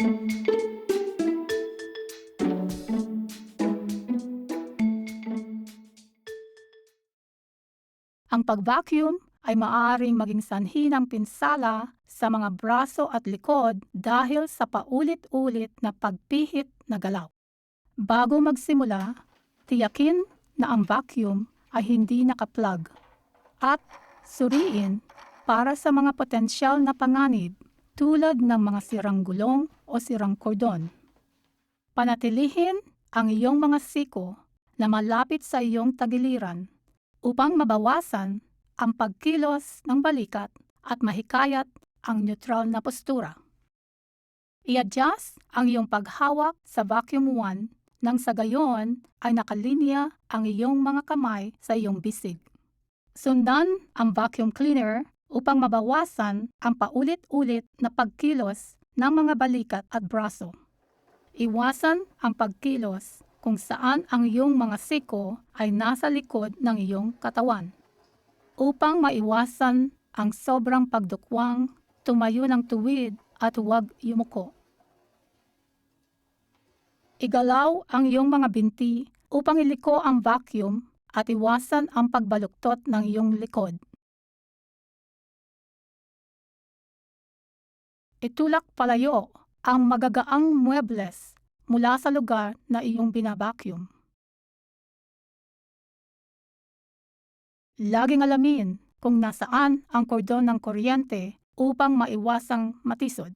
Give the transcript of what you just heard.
Ang pag-vacuum ay maaaring maging sanhi ng pinsala sa mga braso at likod dahil sa paulit-ulit na pagpihit na galaw. Bago magsimula, tiyakin na ang vacuum ay hindi nakaplug at suriin para sa mga potensyal na panganib tulad ng mga sirang gulong o sirang kordon. Panatilihin ang iyong mga siko na malapit sa iyong tagiliran upang mabawasan ang pagkilos ng balikat at mahikayat ang neutral na postura. I-adjust ang iyong paghawak sa vacuum 1 nang sa gayon ay nakalinya ang iyong mga kamay sa iyong bisig. Sundan ang vacuum cleaner upang mabawasan ang paulit-ulit na pagkilos ng mga balikat at braso. Iwasan ang pagkilos kung saan ang iyong mga siko ay nasa likod ng iyong katawan. Upang maiwasan ang sobrang pagdukwang, tumayo ng tuwid at huwag yumuko. Igalaw ang iyong mga binti upang iliko ang vacuum at iwasan ang pagbaluktot ng iyong likod. Itulak palayo ang magagaang muebles mula sa lugar na iyong binabacuum. Laging alamin kung nasaan ang kordon ng kuryente upang maiwasang matisod.